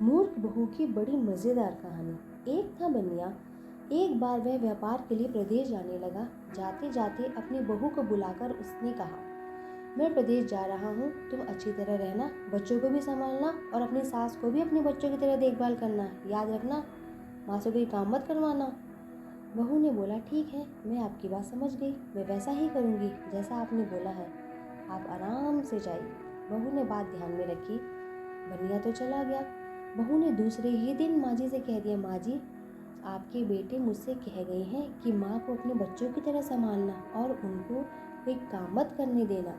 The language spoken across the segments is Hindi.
मूर्ख बहू की बड़ी मज़ेदार कहानी। एक था बनिया। एक बार वह व्यापार के लिए प्रदेश जाने लगा। जाते जाते अपनी बहू को बुलाकर उसने कहा, मैं प्रदेश जा रहा हूँ, तुम अच्छी तरह रहना, बच्चों को भी संभालना और अपनी सास को भी अपने बच्चों की तरह देखभाल करना। याद रखना, माँ से कोई काम मत करवाना। बहू ने बोला, ठीक है, मैं आपकी बात समझ गई, मैं वैसा ही करूँगी जैसा आपने बोला है, आप आराम से जाइए। बहू ने बात ध्यान में रखी। बनिया तो चला गया। बहू ने दूसरे ही दिन माँ जी से कह दिया, माँ जी, आपके बेटे मुझसे कह गए हैं कि माँ को अपने बच्चों की तरह संभालना और उनको कोई काम मत करने देना।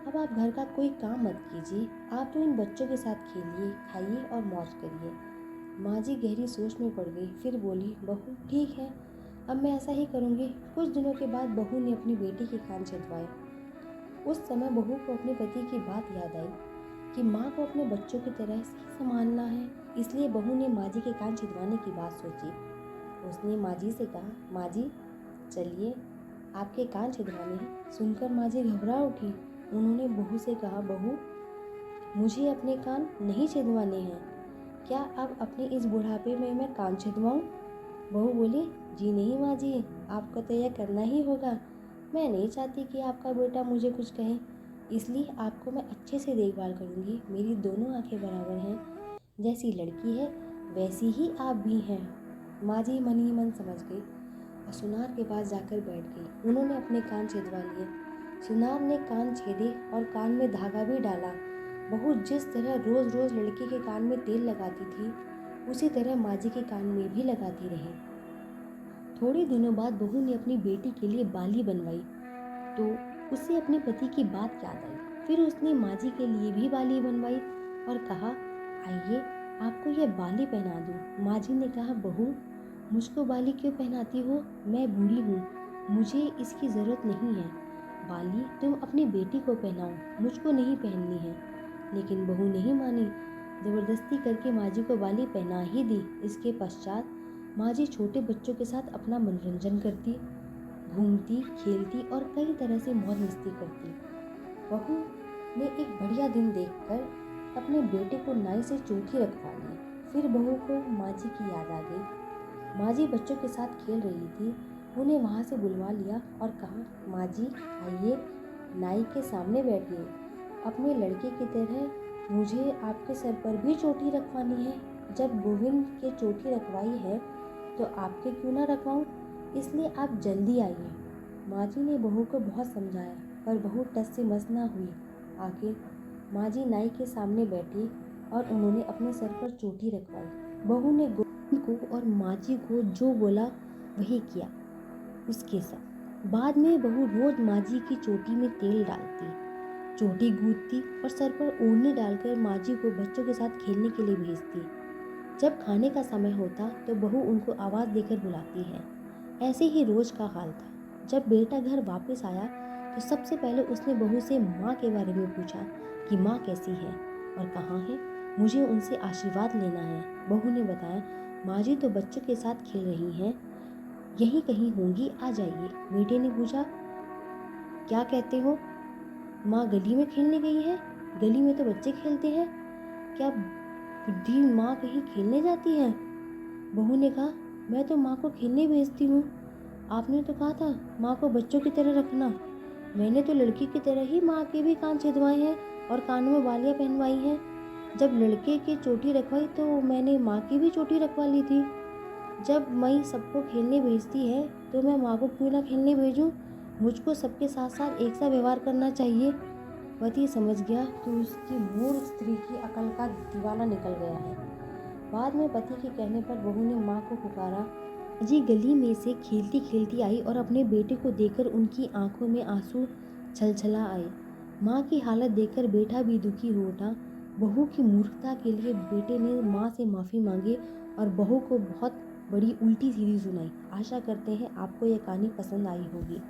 अब आप घर का कोई काम मत कीजिए, आप तो इन बच्चों के साथ खेलिए, खाइए और मौज करिए। माँ जी गहरी सोच में पड़ गई। फिर बोली, बहू ठीक है, अब मैं ऐसा ही करूँगी। कुछ दिनों के बाद बहू ने अपनी बेटी के कान छिदवाए। उस समय बहू को अपने पति की बात याद आई कि माँ को अपने बच्चों की तरह से संभालना है। इसलिए बहू ने माँ जी के कान छिदवाने की बात सोची। उसने माँ जी से कहा, माँ जी चलिए, आपके कान छिदवाने हैं। सुनकर माँ जी घबरा उठी। उन्होंने बहू से कहा, बहू मुझे अपने कान नहीं छिदवाने हैं, क्या अब अपने इस बुढ़ापे में मैं कान छिदवाऊँ? बहू बोली, जी नहीं माँ जी, आपको तो यह करना ही होगा। मैं नहीं चाहती कि आपका बेटा मुझे कुछ कहे, इसलिए आपको मैं अच्छे से देखभाल करूँगी। मेरी दोनों आंखें बराबर हैं, जैसी लड़की है वैसी ही आप भी हैं। माँ जी मन ही मन समझ गई और सुनार के पास जाकर बैठ गई। उन्होंने अपने कान छिदवा लिए। सुनार ने कान छेदे और कान में धागा भी डाला। बहू जिस तरह रोज़ रोज़ लड़के के कान में तेल लगाती थी, उसी तरह माँ जी के कान में भी लगाती रही। थोड़े दिनों बाद बहू ने अपनी बेटी के लिए बाली बनवाई तो उसे अपने पति की बात याद आई। फिर उसने माँ जी के लिए भी बाली बनवाई और कहा, आइए आपको यह बाली पहना दूँ। माँ जी ने कहा, बहू मुझको बाली क्यों पहनाती हो? मैं बूढ़ी हूँ, मुझे इसकी ज़रूरत नहीं है। बाली तुम अपनी बेटी को पहनाओ, मुझको नहीं पहननी है। लेकिन बहू नहीं मानी। ज़बरदस्ती करके माँ जी को बाली पहना ही दी। इसके पश्चात माँ जी छोटे बच्चों के साथ अपना मनोरंजन करती, घूमती, खेलती और कई तरह से मौज मस्ती करती। बहू ने एक बढ़िया दिन देखकर अपने बेटे को नाई से चोटी रखवा ली। फिर बहू को माँ जी की याद आ गई। माँ जी बच्चों के साथ खेल रही थी। उन्हें वहाँ से बुलवा लिया और कहा, माँ जी आइए, नाई के सामने बैठिए। अपने लड़के की तरह मुझे आपके सर पर भी चोटी रखवानी है। जब गोविंद के चोटी रखवाई है तो आपके क्यों ना रखवाऊँ, इसलिए आप जल्दी आइए। माँ जी ने बहू को बहुत समझाया पर बहू टस से मस ना हुई। आखिर माँ जी नाई के सामने बैठी और उन्होंने अपने सर पर चोटी रखवाई। बहू ने गोविंद को और माँ जी को जो बोला वही किया उसके साथ। बाद में बहू रोज माँ जी की चोटी में तेल डालती, चोटी गूंथती और सर पर ओढ़नी डालकर माँ जी को बच्चों के साथ खेलने के लिए भेजती। जब खाने का समय होता तो बहू उनको आवाज़ देकर बुलाती है। ऐसे ही रोज का हाल था। जब बेटा घर वापस आया तो सबसे पहले उसने बहू से माँ के बारे में पूछा कि माँ कैसी है और कहाँ है, मुझे उनसे आशीर्वाद लेना है। बहू ने बताया, माँ जी तो बच्चों के साथ खेल रही हैं, यहीं कहीं होंगी, आ जाइए। बेटे ने पूछा, क्या कहते हो, माँ गली में खेलने गई है? गली में तो बच्चे खेलते हैं, क्या बुढ़ी माँ कहीं खेलने जाती है? बहू ने कहा, मैं तो माँ को खेलने भेजती हूँ, आपने तो कहा था माँ को बच्चों की तरह रखना। मैंने तो लड़की की तरह ही माँ के भी कान छिदवाए हैं और कानों में बालियाँ पहनवाई हैं। जब लड़के की चोटी रखवाई तो मैंने माँ की भी चोटी रखवा ली थी। जब मई सबको खेलने भेजती है तो मैं माँ को क्यों ना खेलने भेजूँ? मुझको सबके साथ साथ एक सा व्यवहार करना चाहिए। पति समझ गया कि उसकी मूर्ख स्त्री की अकल का दीवाना निकल गया है। बाद में पति के कहने पर बहू ने माँ को पुकारा। जी गली में से खेलती खेलती आई और अपने बेटे को देखकर उनकी आंखों में आंसू छलछला आए। माँ की हालत देखकर बेटा भी दुखी हो उठा। बहू की मूर्खता के लिए बेटे ने माँ से माफ़ी मांगी और बहू को बहुत बड़ी उल्टी सीधी सुनाई। आशा करते हैं आपको यह कहानी पसंद आई होगी।